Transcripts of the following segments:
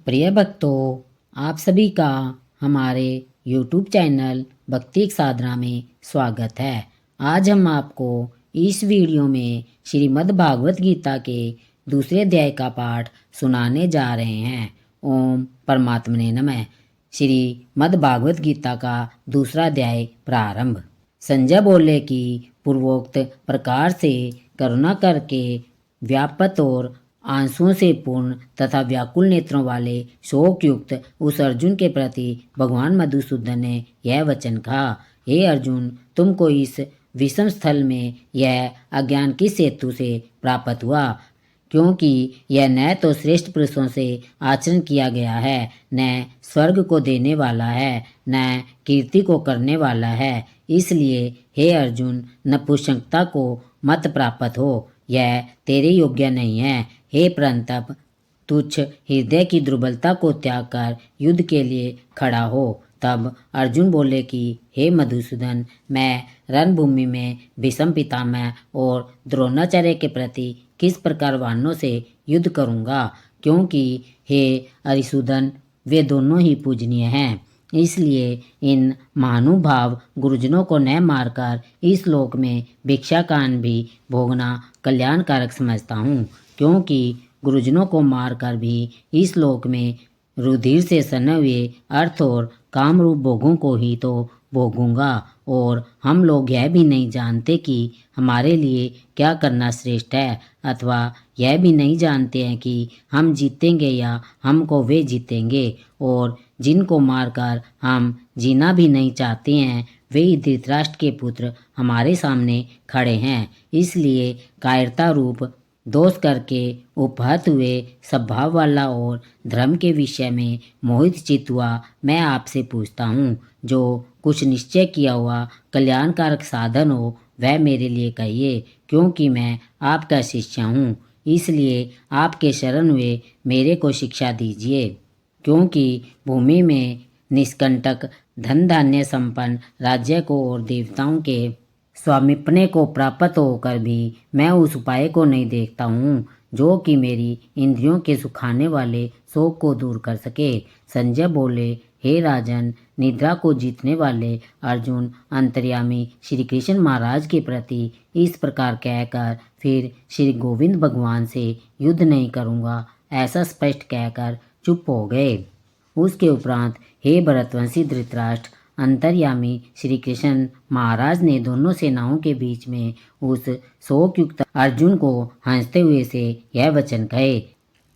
प्रिय भक्तों, आप सभी का हमारे YouTube चैनल भक्ति साधना में स्वागत है। आज हम आपको इस वीडियो में श्रीमद् भागवत गीता के दूसरे अध्याय का पाठ सुनाने जा रहे हैं। ओम परमात्मने नमः। श्रीमद् भागवत गीता का दूसरा अध्याय प्रारंभ। संजय बोले कि पूर्वोक्त प्रकार से करुणा करके व्यापत और आंसुओं से पूर्ण तथा व्याकुल नेत्रों वाले शोकयुक्त उस अर्जुन के प्रति भगवान मधुसूदन ने यह वचन कहा। हे अर्जुन, तुमको इस विषम स्थल में यह अज्ञान किस हेतु से प्राप्त हुआ? क्योंकि यह न तो श्रेष्ठ पुरुषों से आचरण किया गया है, न स्वर्ग को देने वाला है, न कीर्ति को करने वाला है। इसलिए हे अर्जुन, नपुंसकता को मत प्राप्त हो, यह तेरे योग्य नहीं है। हे परंतप, तुच्छ हृदय की दुर्बलता को त्याग कर युद्ध के लिए खड़ा हो। तब अर्जुन बोले कि हे मधुसूदन, मैं रणभूमि में भीष्म पितामह और द्रोणाचार्य के प्रति किस प्रकार वानरों से युद्ध करूंगा? क्योंकि हे अरिसूदन, वे दोनों ही पूजनीय हैं। इसलिए इन महानुभाव गुरुजनों को न मारकर इस लोक में भिक्षा का अन्न भी भोगना कल्याणकारक समझता हूँ। क्योंकि गुरुजनों को मारकर भी इस लोक में रुधिर से सने हुए अर्थ और कामरूप भोगों को ही तो भोगूंगा। और हम लोग यह भी नहीं जानते कि हमारे लिए क्या करना श्रेष्ठ है, अथवा यह भी नहीं जानते हैं कि हम जीतेंगे या हमको वे जीतेंगे। और जिनको मारकर हम जीना भी नहीं चाहते हैं, वे ही धृतराष्ट्र के पुत्र हमारे सामने खड़े हैं। इसलिए कायरता रूप दोष करके उपहत हुए स्वभाव वाला और धर्म के विषय में मोहित चित हुआ मैं आपसे पूछता हूँ, जो कुछ निश्चय किया हुआ कल्याणकारक साधन हो वह मेरे लिए कहिए। क्योंकि मैं आपका शिष्य हूँ, इसलिए आपके शरण हुए मेरे को शिक्षा दीजिए। क्योंकि भूमि में निष्कंटक धन धान्य संपन्न राज्य को और देवताओं के स्वामिपने को प्राप्त होकर भी मैं उस उपाय को नहीं देखता हूँ जो कि मेरी इंद्रियों के सुखाने वाले शोक को दूर कर सके। संजय बोले, हे राजन, निद्रा को जीतने वाले अर्जुन अंतर्यामी श्री कृष्ण महाराज के प्रति इस प्रकार कहकर फिर श्री गोविंद भगवान से युद्ध नहीं करूँगा ऐसा स्पष्ट कहकर चुप हो गए। उसके उपरांत हे भरतवंशी धृतराष्ट्र, अंतर्यामी श्री कृष्ण महाराज ने दोनों सेनाओं के बीच में उस शोकयुक्त अर्जुन को हंसते हुए से यह वचन कहे।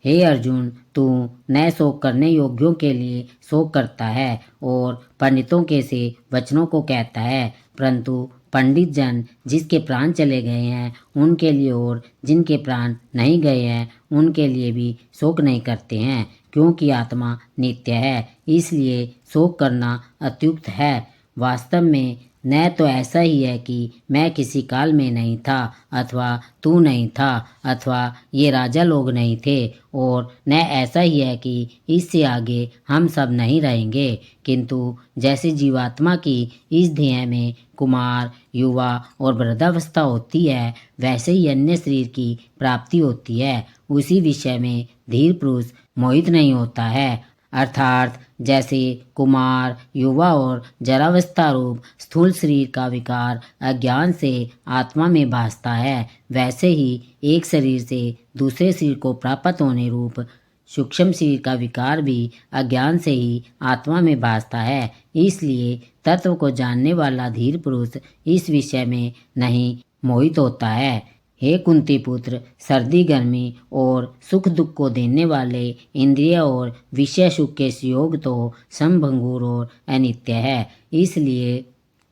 हे अर्जुन, तू न शोक करने योग्यों के लिए शोक करता है और पंडितों के से वचनों को कहता है, परंतु पंडित जन जिसके प्राण चले गए हैं उनके लिए और जिनके प्राण नहीं गए हैं उनके लिए भी शोक नहीं करते हैं। क्योंकि आत्मा नित्य है, इसलिए शोक करना अत्युक्त है। वास्तव में न तो ऐसा ही है कि मैं किसी काल में नहीं था, अथवा तू नहीं था, अथवा ये राजा लोग नहीं थे, और न ऐसा ही है कि इससे आगे हम सब नहीं रहेंगे। किंतु जैसे जीवात्मा की इस देह में कुमार, युवा और वृद्धावस्था होती है, वैसे ही अन्य शरीर की प्राप्ति होती है। उसी विषय में धीर पुरुष मोहित नहीं होता है। अर्थात जैसे कुमार, युवा और जरावस्था रूप स्थूल शरीर का विकार अज्ञान से आत्मा में भासता है, वैसे ही एक शरीर से दूसरे शरीर को प्राप्त होने रूप सूक्ष्म शरीर का विकार भी अज्ञान से ही आत्मा में भासता है। इसलिए तत्व को जानने वाला धीर पुरुष इस विषय में नहीं मोहित होता है। हे कुंती पुत्र, सर्दी गर्मी और सुख दुख को देने वाले इंद्रिय और विषय सुख के संयोग तो संभंगुर और अनित्य है। इसलिए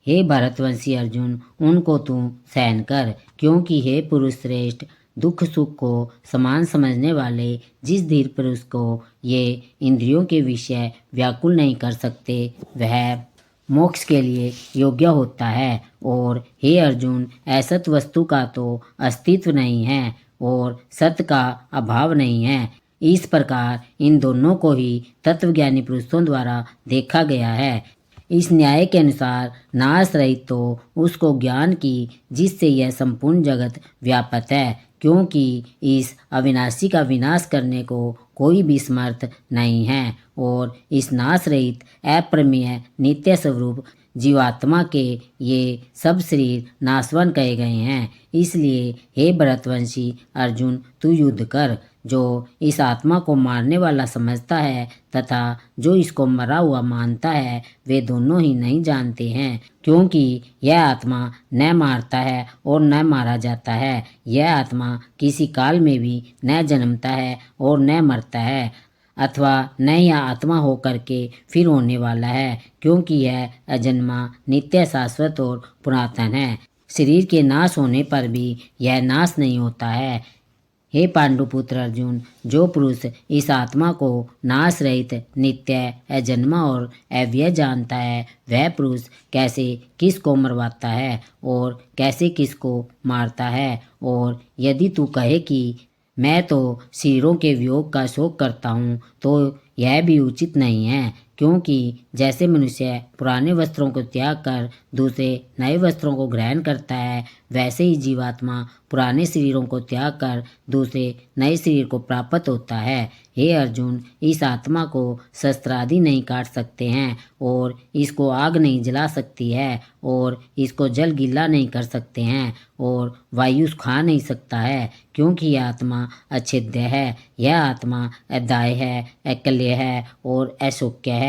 हे भरतवंशी अर्जुन, उनको तू सहन कर। क्योंकि हे पुरुष श्रेष्ठ, दुख सुख को समान समझने वाले जिस धीर पुरुष को ये इंद्रियों के विषय व्याकुल नहीं कर सकते, वह मोक्ष के लिए योग्य होता है। और हे अर्जुन, असत वस्तु का तो अस्तित्व नहीं है और सत्य का अभाव नहीं है। इस प्रकार इन दोनों को ही तत्वज्ञानी पुरुषों द्वारा देखा गया है। इस न्याय के अनुसार नाश रहित तो उसको ज्ञान की जिससे यह संपूर्ण जगत व्यापक है। क्योंकि इस अविनाशी का विनाश करने को कोई भी समर्थ नहीं है और इस नाश रहित अप्रमेय नित्य स्वरूप जीवात्मा के ये सब शरीर नाशवान कहे गए हैं। इसलिए हे भरतवंशी अर्जुन, तू युद्ध कर। जो इस आत्मा को मारने वाला समझता है तथा जो इसको मरा हुआ मानता है, वे दोनों ही नहीं जानते हैं, क्योंकि यह आत्मा न मारता है और न मारा जाता है। यह आत्मा किसी काल में भी न जन्मता है और न मरता है, अथवा न यह आत्मा होकर के फिर होने वाला है, क्योंकि यह अजन्मा नित्य शाश्वत और पुरातन है। शरीर के नाश होने पर भी यह नाश नहीं होता है। हे पांडुपुत्र अर्जुन, जो पुरुष इस आत्मा को नाश रहित नित्य अजन्मा और अव्यय जानता है, वह पुरुष कैसे किसको मरवाता है और कैसे किसको मारता है। और यदि तू कहे कि मैं तो शरीरों के वियोग का शोक करता हूँ, तो यह भी उचित नहीं है, क्योंकि जैसे मनुष्य पुराने वस्त्रों को त्याग कर दूसरे नए वस्त्रों को ग्रहण करता है, वैसे ही जीवात्मा पुराने शरीरों को त्याग कर दूसरे नए शरीर को प्राप्त होता है। हे अर्जुन, इस आत्मा को शस्त्रादि नहीं काट सकते हैं और इसको आग नहीं जला सकती है और इसको जल गीला नहीं कर सकते हैं और वायु खा नहीं सकता है, क्योंकि यह आत्मा अछेद्य है। यह आत्मा अदाय है, अकल्य है और अशोक्य है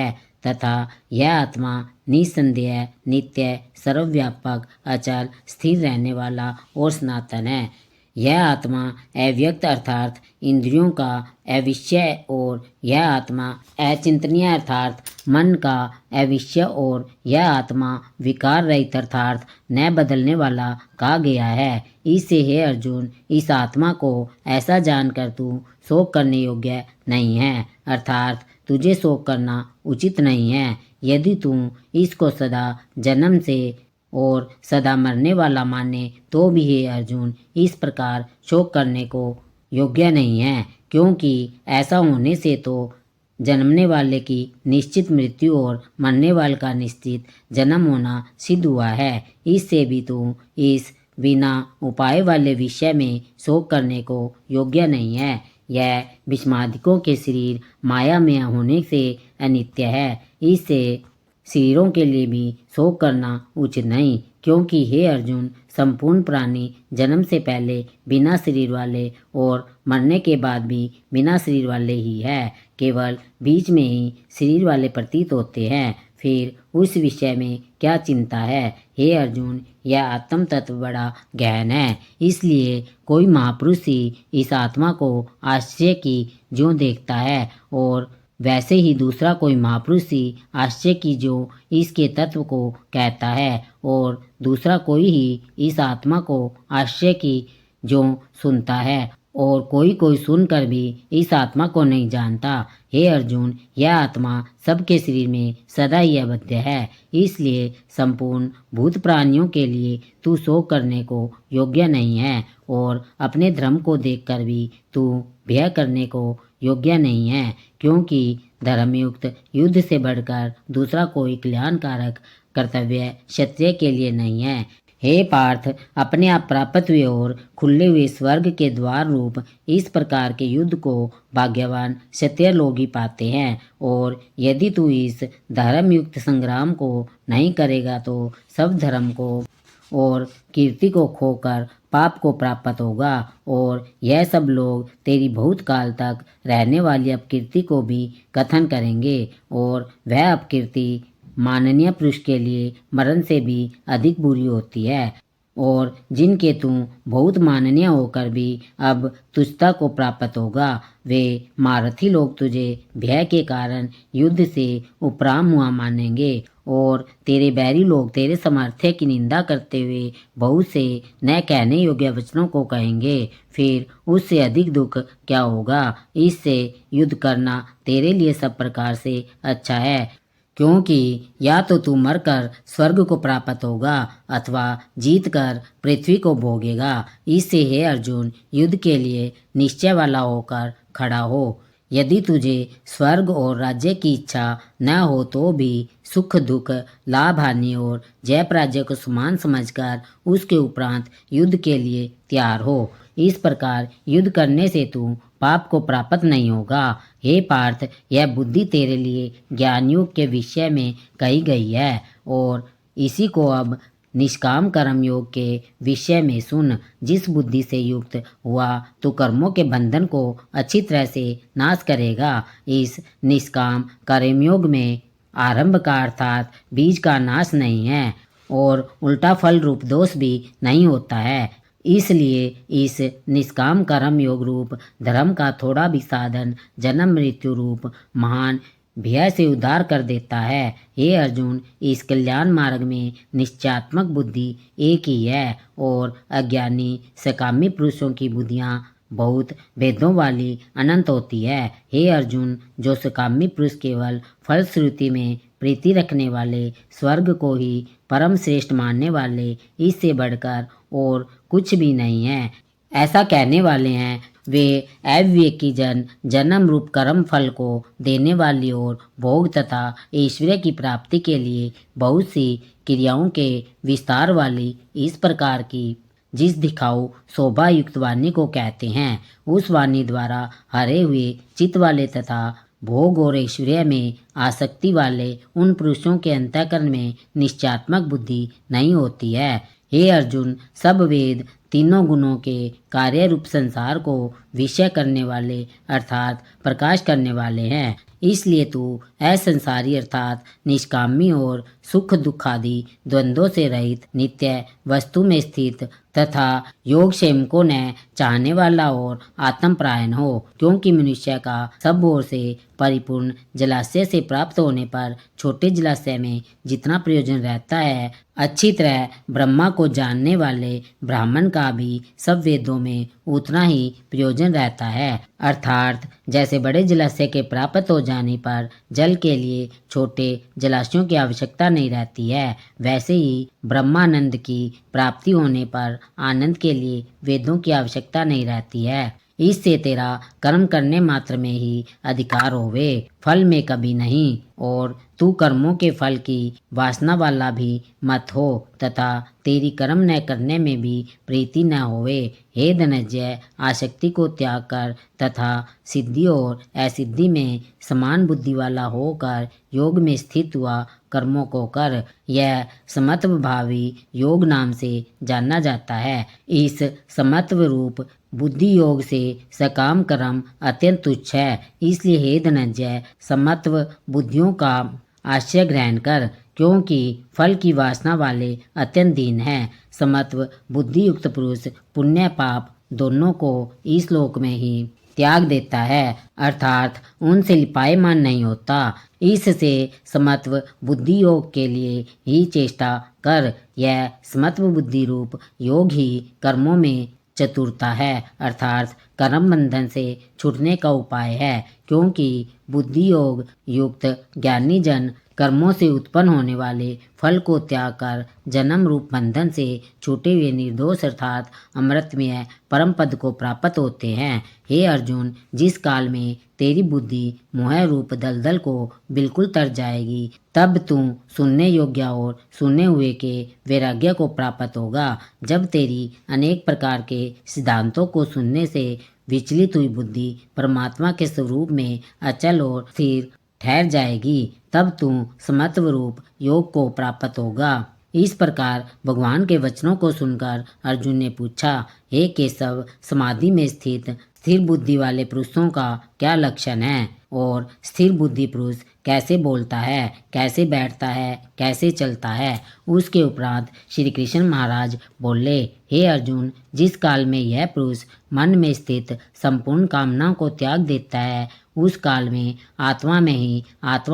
तथा यह आत्मा निसंदेह नित्य सर्वव्यापक अचल स्थिर रहने वाला और सनातन है। यह आत्मा अव्यक्त अर्थात इंद्रियों का अविषय और यह आत्मा अचिंतनीय अर्थात मन का अविषय और यह आत्मा विकार रहित अर्थात न बदलने वाला कहा गया है। इससे हे अर्जुन, इस आत्मा को ऐसा जानकर तू शोक करने योग्य नहीं है, अर्थात तुझे शोक करना उचित नहीं है। यदि तू इसको सदा जन्म से और सदा मरने वाला माने तो भी हे अर्जुन, इस प्रकार शोक करने को योग्य नहीं है, क्योंकि ऐसा होने से तो जन्मने वाले की निश्चित मृत्यु और मरने वाले का निश्चित जन्म होना सिद्ध हुआ है। इससे भी तू इस बिना उपाय वाले विषय में शोक करने को योग्य नहीं है। यह विस्मादिकों के शरीर माया में होने से अनित्य है। इससे शरीरों के लिए भी शोक करना उचित नहीं, क्योंकि हे अर्जुन, संपूर्ण प्राणी जन्म से पहले बिना शरीर वाले और मरने के बाद भी बिना शरीर वाले ही है। केवल बीच में ही शरीर वाले प्रतीत होते हैं। फिर उस विषय में क्या चिंता है। हे अर्जुन, यह आत्म तत्व बड़ा गहन है, इसलिए कोई महापुरुष ही इस आत्मा को आश्चर्य की ज्यों देखता है और वैसे ही दूसरा कोई महापुरुष ही आश्चर्य की जो इसके तत्व को कहता है और दूसरा कोई ही इस आत्मा को आश्चर्य की जो सुनता है और कोई कोई सुनकर भी इस आत्मा को नहीं जानता। हे अर्जुन, यह आत्मा सबके शरीर में सदा ही अबद्ध है, इसलिए संपूर्ण भूत प्राणियों के लिए तू शोक करने को योग्य नहीं है और अपने धर्म को देखकर भी तू भय करने को योग्य नहीं है, क्योंकि धर्मयुक्त युद्ध से बढ़कर दूसरा कोई कल्याणकारक कर्तव्य क्षत्रिय के लिए नहीं है। हे पार्थ, अपने आप प्राप्त हुए और खुले हुए स्वर्ग के द्वार रूप इस प्रकार के युद्ध को भाग्यवान क्षत्रिय लोग ही पाते हैं, और यदि तू इस धर्मयुक्त संग्राम को नहीं करेगा तो सब धर्म को और कीर्ति को खोकर पाप को प्राप्त होगा, और यह सब लोग तेरी बहुत काल तक रहने वाली अपकीर्ति को भी कथन करेंगे, और वह अपकीर्ति माननीय पुरुष के लिए मरण से भी अधिक बुरी होती है, और जिनके तू बहुत माननीय होकर भी अब तुच्छता को प्राप्त होगा, वे महारथी लोग तुझे भय के कारण युद्ध से उपराम हुआ मानेंगे, और तेरे बैरी लोग तेरे सामर्थ्य की निंदा करते हुए बहुत से न कहने योग्य वचनों को कहेंगे। फिर उससे अधिक दुख क्या होगा। इससे युद्ध करना तेरे लिए सब प्रकार से अच्छा है, क्योंकि या तो तू मरकर स्वर्ग को प्राप्त होगा अथवा जीत कर पृथ्वी को भोगेगा। इससे हे अर्जुन, युद्ध के लिए निश्चय वाला होकर खड़ा हो। यदि तुझे स्वर्ग और राज्य की इच्छा न हो तो भी सुख दुख लाभ हानि और जय पराजय को समान समझकर उसके उपरांत युद्ध के लिए तैयार हो। इस प्रकार युद्ध करने से तू पाप को प्राप्त नहीं होगा। हे पार्थ, यह बुद्धि तेरे लिए ज्ञान योग के विषय में कही गई है और इसी को अब निष्काम कर्म योग के विषय में सुन। जिस बुद्धि से युक्त हुआ तो कर्मों के बंधन को अच्छी तरह से नाश करेगा। इस निष्काम कर्मयोग में आरंभ का अर्थात बीज का नाश नहीं है और उल्टा फल रूप दोष भी नहीं होता है। इसलिए इस निष्काम कर्म योग रूप धर्म का थोड़ा भी साधन जन्म मृत्यु रूप महान भय से उद्धार कर देता है। हे अर्जुन, इस कल्याण मार्ग में निश्चयात्मक बुद्धि एक ही है और अज्ञानी सकामी पुरुषों की बुद्धियां बहुत भेदों वाली अनंत होती है। हे अर्जुन, जो सकामी पुरुष केवल फलश्रुति में प्रीति रखने वाले, स्वर्ग को ही परम श्रेष्ठ मानने वाले, इससे बढ़कर और कुछ भी नहीं है, ऐसा कहने वाले हैं, वे अविवेकी जन जन्म रूप कर्म फल को देने वाली और भोग तथा ऐश्वर्य की प्राप्ति के लिए बहुत सी क्रियाओं के विस्तार वाली इस प्रकार की जिस दिखाऊ शोभा युक्त वाणी को कहते हैं, उस वाणी द्वारा हरे हुए चित्त वाले तथा भोग और ऐश्वर्य में आसक्ति वाले उन पुरुषों के अंतःकरण में निश्चयात्मक बुद्धि नहीं होती है। हे अर्जुन, सब वेद तीनों गुणों के कार्य रूप संसार को विषय करने वाले अर्थात प्रकाश करने वाले हैं। इसलिए तू असंसारी अर्थात निष्कामी और सुख दुख आदि द्वंद्वों से रहित नित्य वस्तु में स्थित तथा योग क्षेम को न चाहने वाला और आत्मपरायण हो, क्योंकि मनुष्य का सब ओर से परिपूर्ण जलाशय से प्राप्त होने पर छोटे जलाशय में जितना प्रयोजन रहता है, अच्छी तरह ब्रह्मा को जानने वाले ब्राह्मण का भी सब वेदों में उतना ही प्रयोजन रहता है। अर्थात जैसे बड़े जलाशय के प्राप्त हो जाने पर जल के लिए छोटे जलाशयों की आवश्यकता नहीं रहती है, वैसे ही ब्रह्मानंद की प्राप्ति होने पर आनंद के लिए वेदों की आवश्यकता नहीं रहती है। इससे तेरा कर्म करने मात्र में ही अधिकार होवे, फल में कभी नहीं, और तू कर्मों के फल की वासना वाला भी मत हो तथा तेरी कर्म न करने में भी प्रीति न होवे। हे धनंजय, आसक्ति को त्याग कर तथा सिद्धि और असिद्धि में समान बुद्धि वाला होकर योग में स्थित हुआ कर्मों को कर। यह समत्व भावी योग नाम से जाना जाता है। इस समत्व रूप बुद्धि योग से सकाम कर्म अत्यंत तुच्छ है। इसलिए हे धनंजय, समत्व बुद्धियों का आश्रय ग्रहण कर, क्योंकि फल की वासना वाले अत्यंत दीन हैं। समत्व बुद्धि युक्त पुरुष पुण्य पाप दोनों को इस लोक में ही त्याग देता है, अर्थात उनसे लिपायमान नहीं होता। इससे समत्व बुद्धि योग के लिए ही चेष्टा कर। यह समत्व बुद्धि रूप योग ही कर्मों में चतुरता है, अर्थात कर्म बंधन से छूटने का उपाय है, क्योंकि बुद्धि योग युक्त ज्ञानी जन कर्मों से उत्पन्न होने वाले फल को त्याग कर जन्म रूप बंधन से छूटे हुए निर्दोष अर्थात अमृतमय परम पद को प्राप्त होते हैं। हे अर्जुन, जिस काल में तेरी बुद्धि मोह रूप दलदल को बिल्कुल तर जाएगी, तब तू सुनने योग्य और सुने हुए के वैराग्य को प्राप्त होगा। जब तेरी अनेक प्रकार के सिद्धांतों को सुनने से विचलित हुई बुद्धि परमात्मा के स्वरूप में अचल और स्थिर ठहर जाएगी, तब तू समत्व रूप योग को प्राप्त होगा। इस प्रकार भगवान के वचनों को सुनकर अर्जुन ने पूछा, हे केशव, समाधि में स्थित स्थिर बुद्धि वाले पुरुषों का क्या लक्षण है और स्थिर बुद्धि पुरुष कैसे बोलता है, कैसे बैठता है, कैसे चलता है। उसके उपरांत श्री कृष्ण महाराज बोले, हे अर्जुन, जिस काल में यह पुरुष मन में स्थित संपूर्ण कामनाओं को त्याग देता है, उस काल में आत्मा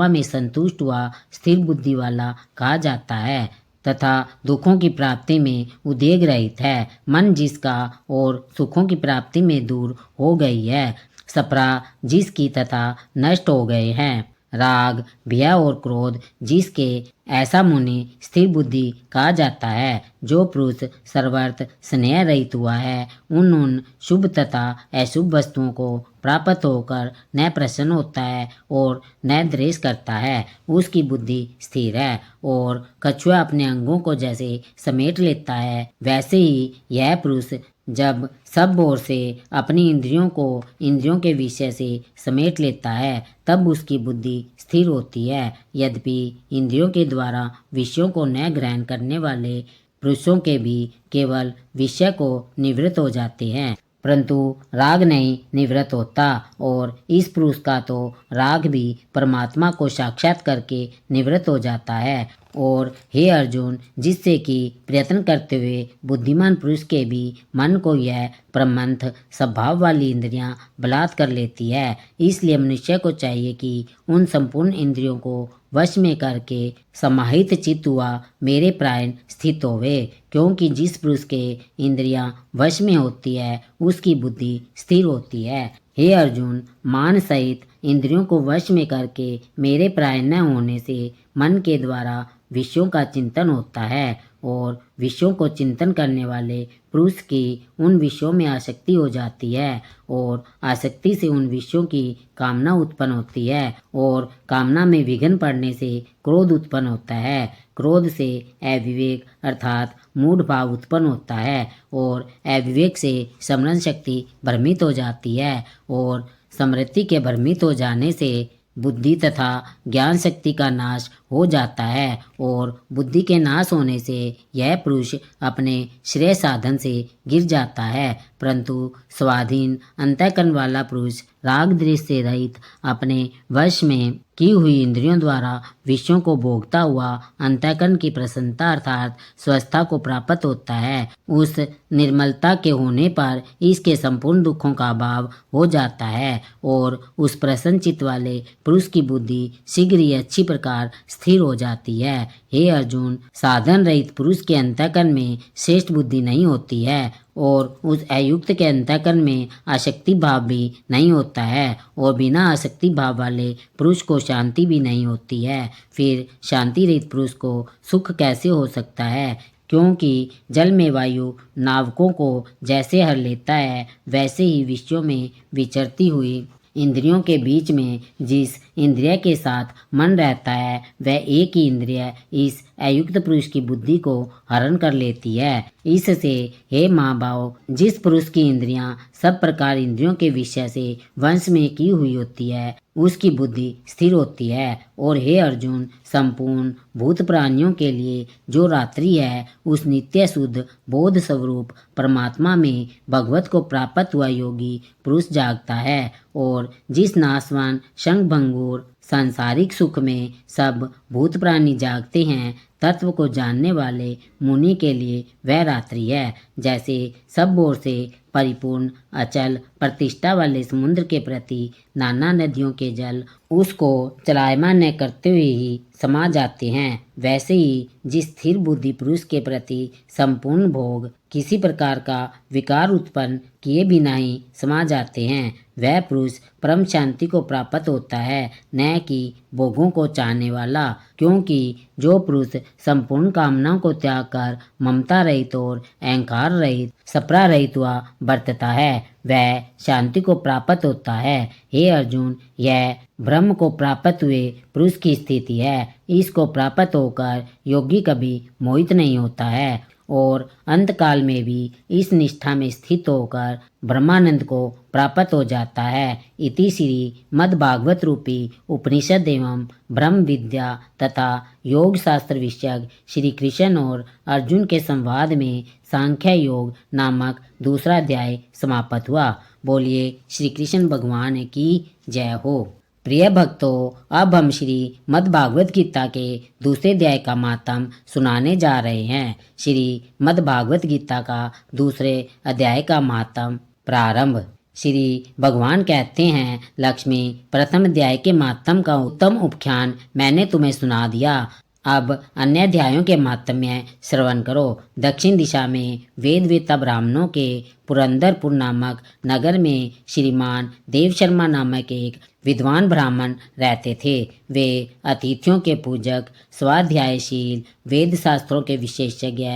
में संतुष्ट हुआ स्थिर बुद्धि वाला कहा जाता है तथा दुखों की प्राप्ति में उद्वेग रहित है। मन जिसका और सुखों की प्राप्ति में दूर हो गई है, सपरा जिसकी तथा नष्ट हो गए हैं, राग भय और क्रोध जिसके, ऐसा मुनि स्थिर बुद्धि कहा जाता है। जो पुरुष सर्वर्थ स्नेह रहित हुआ है, उन शुभ तथा अशुभ वस्तुओं को प्राप्त होकर न प्रसन्न होता है और न द्वेष करता है, उसकी बुद्धि स्थिर है। और कछुआ अपने अंगों को जैसे समेट लेता है, वैसे ही यह पुरुष जब सब ओर से अपनी इंद्रियों को इंद्रियों के विषय से समेट लेता है तब उसकी बुद्धि स्थिर होती है। यद्यपि इंद्रियों के द्वारा विषयों को न ग्रहण करने वाले पुरुषों के भी केवल विषय को निवृत्त हो जाते हैं, परंतु राग नहीं निवृत्त होता, और इस पुरुष का तो राग भी परमात्मा को साक्षात करके निवृत्त हो जाता है। और हे अर्जुन, जिससे कि प्रयत्न करते हुए बुद्धिमान पुरुष के भी मन को यह प्रमथ स्वभाव वाली इंद्रियां बलात् कर लेती है। इसलिए मनुष्य को चाहिए कि उन संपूर्ण इंद्रियों को वश में करके समाहित चित्त हुआ मेरे प्राण स्थित होवे, क्योंकि जिस पुरुष के इंद्रियां वश में होती है उसकी बुद्धि स्थिर होती है। हे अर्जुन, मान सहित इंद्रियों को वश में करके मेरे प्राण न होने से मन के द्वारा विषयों का चिंतन होता है, और विषयों को चिंतन करने वाले पुरुष की उन विषयों में आसक्ति हो जाती है, और आसक्ति से उन विषयों की कामना उत्पन्न होती है, और कामना में विघ्न पड़ने से क्रोध उत्पन्न होता है। क्रोध से अविवेक अर्थात मूढ़ भाव उत्पन्न होता है, और अविवेक से स्मरण शक्ति भ्रमित हो जाती है, और स्मृति के भ्रमित हो जाने से बुद्धि तथा ज्ञान शक्ति का नाश हो जाता है, और बुद्धि के नाश होने से यह पुरुष अपने श्रेय साधन से गिर जाता है। परंतु स्वाधीन अंतःकरण वाला पुरुष राग द्वेष से रहित अपने वश में की हुई इंद्रियों द्वारा विषयों को भोगता हुआ अंतःकरण की प्रसन्नता अर्थात स्वस्थता को प्राप्त होता है। उस निर्मलता के होने पर इसके संपूर्ण दुखों का अभाव हो जाता है, और उस प्रसन्न चित्त वाले पुरुष की बुद्धि शीघ्र ही अच्छी प्रकार स्थिर हो जाती है। हे अर्जुन, साधन रहित पुरुष के अंतःकरण में श्रेष्ठ बुद्धि नहीं होती है, और उस अयुक्त के अंतःकरण में आसक्ति भाव भी नहीं होता है, और बिना आसक्ति भाव वाले पुरुष को शांति भी नहीं होती है। फिर शांति रहित पुरुष को सुख कैसे हो सकता है? क्योंकि जल में वायु नावकों को जैसे हर लेता है, वैसे ही विषयों में विचरती हुई इंद्रियों के बीच में जिस इंद्रिय के साथ मन रहता है वह एक ही इंद्रिय इस अयुक्त पुरुष की बुद्धि को हरण कर लेती है। इससे हे माँ भाव, जिस पुरुष की इंद्रियां सब प्रकार इंद्रियों के विषय से वंश में की हुई होती है उसकी बुद्धि स्थिर होती है। और हे अर्जुन, संपूर्ण भूत प्राणियों के लिए जो रात्रि है उस नित्य शुद्ध बोध स्वरूप परमात्मा में भगवत को प्राप्त हुआ योगी पुरुष जागता है, और जिस नाशवान शंख भंगुर सांसारिक सुख में सब भूत प्राणी जागते हैं, तत्व को जानने वाले मुनि के लिए वह रात्रि है। जैसे सब ओर से परिपूर्ण अचल प्रतिष्ठा वाले समुद्र के प्रति नाना नदियों के जल उसको चलायमान न करते हुए ही समा जाते हैं, वैसे ही जिस स्थिर बुद्धि पुरुष के प्रति संपूर्ण भोग किसी प्रकार का विकार उत्पन्न किए बिना ही समा जाते हैं, वह पुरुष परम शांति को प्राप्त होता है, न कि भोगों को चाहने वाला। क्योंकि जो पुरुष संपूर्ण कामनाओं को त्याग कर ममता रहित और अहंकार रहित सपरा रहित हुआ बरतता है वह शांति को प्राप्त होता है। हे अर्जुन, यह ब्रह्म को प्राप्त हुए पुरुष की स्थिति है। इसको प्राप्त होकर योगी कभी मोहित नहीं होता है, और अंतकाल में भी इस निष्ठा में स्थित होकर ब्रह्मानंद को प्राप्त हो जाता है। इति श्री मद्भागवत रूपी उपनिषद एवं ब्रह्म विद्या तथा योग शास्त्र विषयक श्री कृष्ण और अर्जुन के संवाद में सांख्य योग नामक दूसरा अध्याय समाप्त हुआ। बोलिए श्री कृष्ण भगवान की जय हो। प्रिय भक्तों, अब हम श्री मद्भागवत गीता के दूसरे अध्याय का मातम सुनाने जा रहे हैं। श्री मद्भागवत गीता का दूसरे अध्याय का मातम प्रारंभ। श्री भगवान कहते हैं, लक्ष्मी, प्रथम अध्याय के मातम का उत्तम उपख्यान मैंने तुम्हें सुना दिया। अब अन्य अध्यायों के मातम्य श्रवण करो। दक्षिण दिशा में वेद वेता ब्राह्मणों के पुरंदरपुर नामक नगर में श्रीमान देव शर्मा नामक एक विद्वान ब्राह्मण रहते थे। वे अतिथियों के पूजक, स्वाध्यायशील, वेद शास्त्रों के विशेषज्ञ,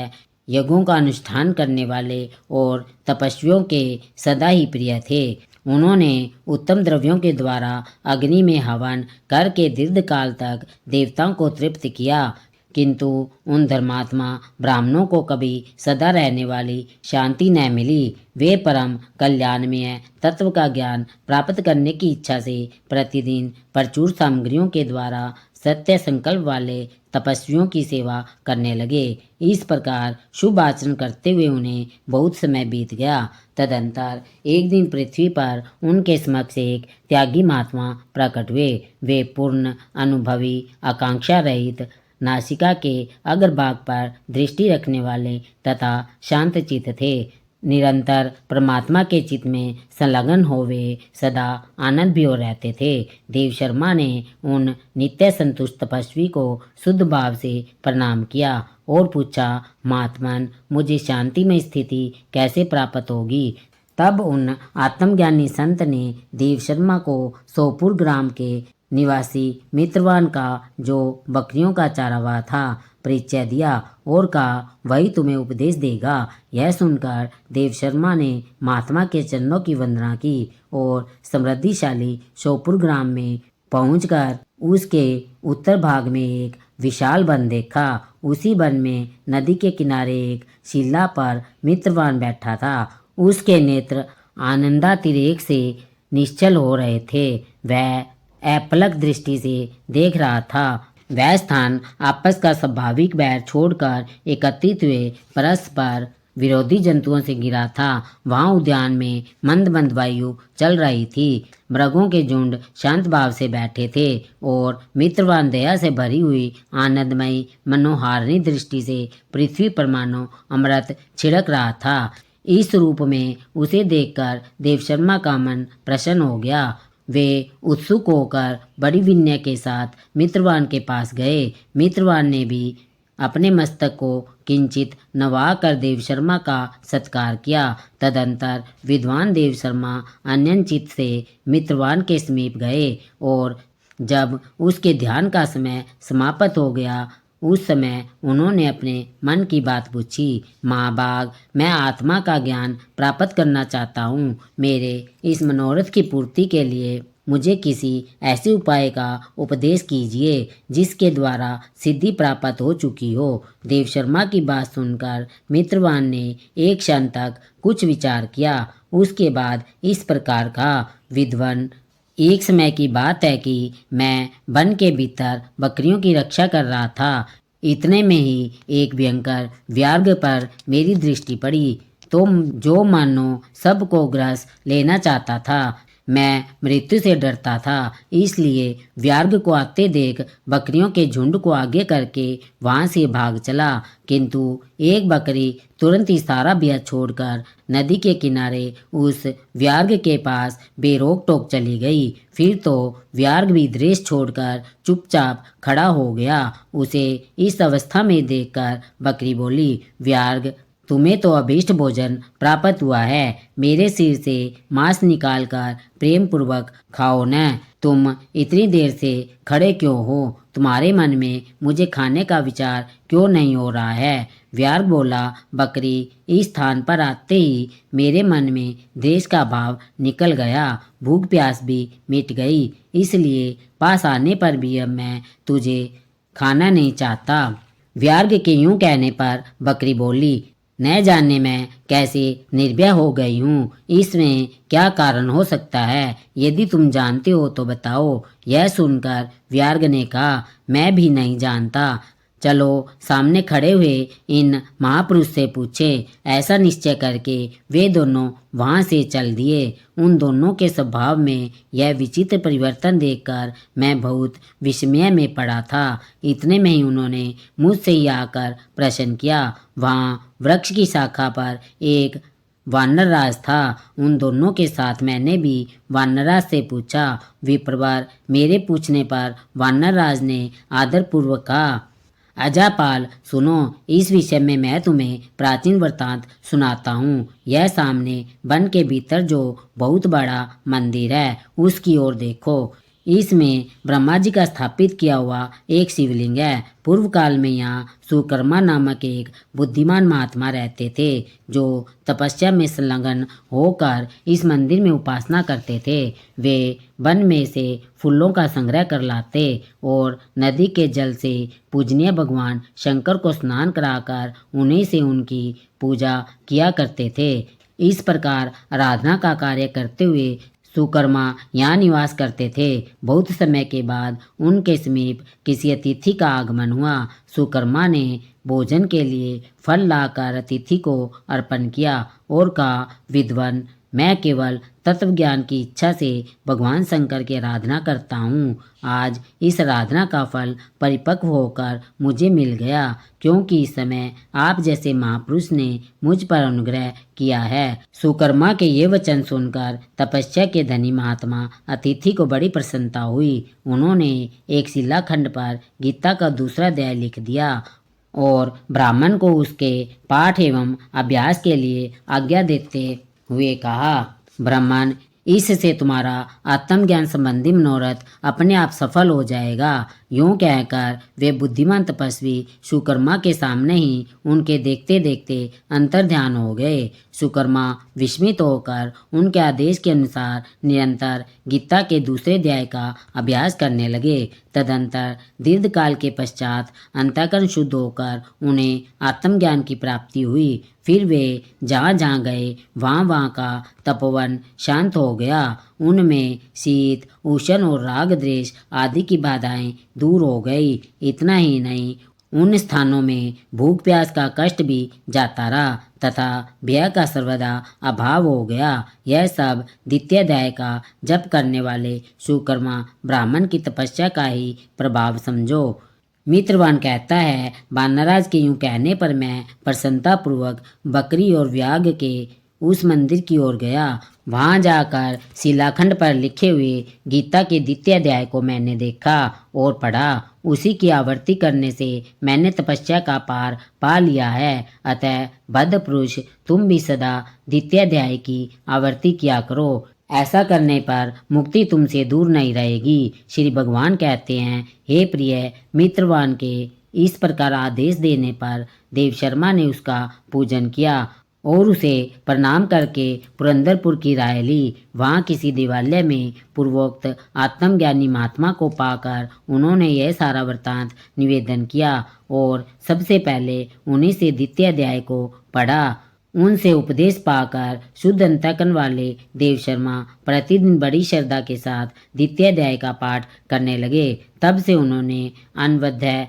यज्ञों का अनुष्ठान करने वाले और तपस्वियों के सदा ही प्रिय थे। उन्होंने उत्तम द्रव्यों के द्वारा अग्नि में हवन करके दीर्घ काल तक देवताओं को तृप्त किया, किंतु उन धर्मात्मा ब्राह्मणों को कभी सदा रहने वाली शांति न मिली। वे परम कल्याणमय तत्व का ज्ञान प्राप्त करने की इच्छा से प्रतिदिन प्रचुर सामग्रियों के द्वारा सत्य संकल्प वाले तपस्वियों की सेवा करने लगे। इस प्रकार शुभ आचरण करते हुए उन्हें बहुत समय बीत गया। तदंतर एक दिन पृथ्वी पर उनके समक्ष एक त्यागी महात्मा प्रकट हुए। वे पूर्ण अनुभवी, आकांक्षा रहित, नासिका के अग्रभाग पर दृष्टि रखने वाले तथा शांत चित्त थे। निरंतर परमात्मा के चित्त में संलग्न हो वे सदा आनंद भी हो रहते थे। देव शर्मा ने उन नित्य संतुष्ट तपस्वी को शुद्ध भाव से प्रणाम किया और पूछा, महात्मन, मुझे शांति में स्थिति कैसे प्राप्त होगी? तब उन आत्मज्ञानी संत ने देव शर्मा को सोपुर ग्राम के निवासी मित्रवान का, जो बकरियों का चारागाह था, परिचय दिया और कहा, वही तुम्हें उपदेश देगा। यह सुनकर देव शर्मा ने महात्मा के चरणों की वंदना की और समृद्धिशाली सोपुर ग्राम में पहुंचकर उसके उत्तर भाग में एक विशाल वन देखा। उसी वन में नदी के किनारे एक शिला पर मित्रवान बैठा था। उसके नेत्र आनंदातिरेक से निश्चल हो रहे थे। वह अपलक दृष्टि से देख रहा था। वह स्थान आपस का स्वाभाविक बैर छोड़कर एकत्रित हुए परस्पर विरोधी जंतुओं से घिरा था। वहाँ उद्यान में मंद मंद वायु चल रही थी। मृगों के झुंड शांत भाव से बैठे थे और मित्रवान दया से भरी हुई आनंदमयी मनोहारिणी दृष्टि से पृथ्वी पर मानो अमृत छिड़क रहा था। इस रूप में उसे देखकर देव शर्मा का मन प्रसन्न हो गया। वे उत्सुक होकर बड़ी विनय के साथ मित्रवान के पास गए। मित्रवान ने भी अपने मस्तक को किंचित नवा कर देव शर्मा का सत्कार किया। तदंतर विद्वान देव शर्मा अन्यंचित से मित्रवान के समीप गए और जब उसके ध्यान का समय समाप्त हो गया, उस समय उन्होंने अपने मन की बात पूछी। महाभाग, मैं आत्मा का ज्ञान प्राप्त करना चाहता हूँ। मेरे इस मनोरथ की पूर्ति के लिए मुझे किसी ऐसे उपाय का उपदेश कीजिए जिसके द्वारा सिद्धि प्राप्त हो चुकी हो। देव शर्मा की बात सुनकर मित्रवान ने एक क्षण तक कुछ विचार किया। उसके बाद इस प्रकार कहा, विद्वान, एक समय की बात है कि मैं वन के भीतर बकरियों की रक्षा कर रहा था। इतने में ही एक भयंकर व्याघ्र पर मेरी दृष्टि पड़ी, तो जो मानो सबको ग्रास लेना चाहता था। मैं मृत्यु से डरता था, इसलिए व्याघ्र को आते देख बकरियों के झुंड को आगे करके वहां से भाग चला। किंतु एक बकरी तुरंत ही सारा बिया छोड़कर नदी के किनारे उस व्याघ्र के पास बेरोक टोक चली गई। फिर तो व्याघ्र भी दृश्य छोड़कर चुपचाप खड़ा हो गया। उसे इस अवस्था में देखकर बकरी बोली, व्याघ्र, तुम्हें तो अभीष्ट भोजन प्राप्त हुआ है। मेरे सिर से मांस निकालकर प्रेम पूर्वक खाओ न। तुम इतनी देर से खड़े क्यों हो? तुम्हारे मन में मुझे खाने का विचार क्यों नहीं हो रहा है? व्याघ्र बोला, बकरी, इस स्थान पर आते ही मेरे मन में देश का भाव निकल गया, भूख प्यास भी मिट गई, इसलिए पास आने पर भी अब मैं तुझे खाना नहीं चाहता। व्याघ्र के यूं कहने पर बकरी बोली, न जाने मैं कैसे निर्भय हो गई हूँ। इसमें क्या कारण हो सकता है? यदि तुम जानते हो तो बताओ। यह सुनकर व्याघ्र ने कहा, मैं भी नहीं जानता। चलो सामने खड़े हुए इन महापुरुष से पूछे। ऐसा निश्चय करके वे दोनों वहां से चल दिए। उन दोनों के स्वभाव में यह विचित्र परिवर्तन देखकर मैं बहुत विस्मय में पड़ा था। इतने में ही उन्होंने मुझसे ही आकर प्रश्न किया। वहाँ वृक्ष की शाखा पर एक वानर राज था। उन दोनों के साथ मैंने भी वानरराज से पूछा। विप्रवर, मेरे पूछने पर वानरराज ने आदरपूर्वक कहा, अजापाल, सुनो, इस विषय में मैं तुम्हें प्राचीन वृत्तांत सुनाता हूँ। यह सामने वन के भीतर जो बहुत बड़ा मंदिर है, उसकी ओर देखो। इसमें ब्रह्मा जी का स्थापित किया हुआ एक शिवलिंग है। पूर्व काल में यहाँ सुकर्मा नामक एक बुद्धिमान महात्मा रहते थे जो तपस्या में संलग्न होकर इस मंदिर में उपासना करते थे। वे वन में से फूलों का संग्रह कर लाते और नदी के जल से पूजनीय भगवान शंकर को स्नान कराकर उन्हीं से उनकी पूजा किया करते थे। इस प्रकार आराधना का कार्य करते हुए सुकर्मा यहाँ निवास करते थे। बहुत समय के बाद उनके समीप किसी अतिथि का आगमन हुआ। सुकर्मा ने भोजन के लिए फल लाकर अतिथि को अर्पण किया और कहा, विद्वान, मैं केवल तत्व ज्ञान की इच्छा से भगवान शंकर की आराधना करता हूँ। आज इस आराधना का फल परिपक्व होकर मुझे मिल गया, क्योंकि इस समय आप जैसे महापुरुष ने मुझ पर अनुग्रह किया है। सुकर्मा के ये वचन सुनकर तपस्या के धनी महात्मा अतिथि को बड़ी प्रसन्नता हुई। उन्होंने एक शिलाखंड पर गीता का दूसरा अध्याय लिख दिया और ब्राह्मण को उसके पाठ एवं अभ्यास के लिए आज्ञा देते हुए कहा, ब्राह्मण, इससे तुम्हारा आत्मज्ञान संबंधी मनोरथ अपने आप सफल हो जाएगा। यूं कहकर वे बुद्धिमान तपस्वी सुकर्मा के सामने ही उनके देखते देखते अंतर्ध्यान हो गए। सुकर्मा विस्मित होकर उनके आदेश के अनुसार निरंतर गीता के दूसरे अध्याय का अभ्यास करने लगे। तदंतर दीर्घ काल के पश्चात अंतःकरण शुद्ध होकर उन्हें आत्मज्ञान की प्राप्ति हुई। फिर वे जहाँ जहाँ गए वहाँ का तपोवन शांत हो गया। उनमें शीत, उष्ण और राग द्वेष आदि की बाधाएं दूर हो गई। इतना ही नहीं, उन स्थानों में भूख प्यास का कष्ट भी जाता रहा तथा भय का सर्वदा अभाव हो गया। यह सब द्वितीय अध्याय का जप करने वाले सुकर्मा ब्राह्मण की तपस्या का ही प्रभाव समझो। मित्रवान कहता है, वानराज के यूं कहने पर मैं प्रसन्नतापूर्वक बकरी और व्याघ्र के उस मंदिर की ओर गया। वहां जाकर शिलाखंड पर लिखे हुए गीता के द्वितीय अध्याय को मैंने देखा और पढ़ा। उसी की आवृत्ति करने से मैंने तपस्या का पार पा लिया है। अतः बद्ध पुरुष, तुम भी सदा द्वितीय अध्याय की आवृत्ति किया करो। ऐसा करने पर मुक्ति तुमसे दूर नहीं रहेगी। श्री भगवान कहते हैं, हे प्रिय मित्रवान के इस प्रकार आदेश देने पर देव शर्मा ने उसका पूजन किया और उसे प्रणाम करके पुरंदरपुर की राय ली। वहाँ किसी देवालय में पूर्वोक्त आत्मज्ञानी महात्मा को पाकर उन्होंने यह सारा वृत्तांत निवेदन किया और सबसे पहले उन्हीं से द्वितीय अध्याय को पढ़ा। उनसे उपदेश पाकर शुद्ध अंतःकरण वाले देव शर्मा प्रतिदिन बड़ी श्रद्धा के साथ द्वितीय अध्याय का पाठ करने लगे। तब से उन्होंने अनवद्य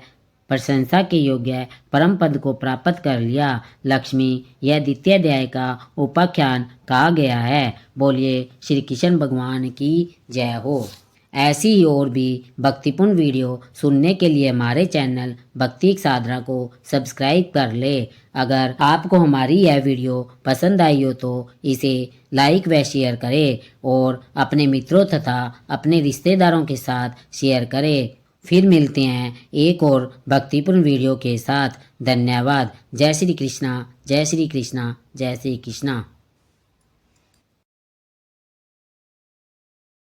प्रशंसा के योग्य परम पद को प्राप्त कर लिया। लक्ष्मी, यह द्वितीय अध्याय का उपाख्यान कहा गया है। बोलिए श्री कृष्ण भगवान की जय हो। ऐसी ही और भी भक्तिपूर्ण वीडियो सुनने के लिए हमारे चैनल भक्ति एक साधना को सब्सक्राइब कर ले। अगर आपको हमारी यह वीडियो पसंद आई हो तो इसे लाइक व शेयर करें और अपने मित्रों तथा अपने रिश्तेदारों के साथ शेयर करें। फिर मिलते हैं एक और भक्तिपूर्ण वीडियो के साथ। धन्यवाद। जय श्री कृष्णा, जय श्री कृष्णा, जय श्री कृष्णा।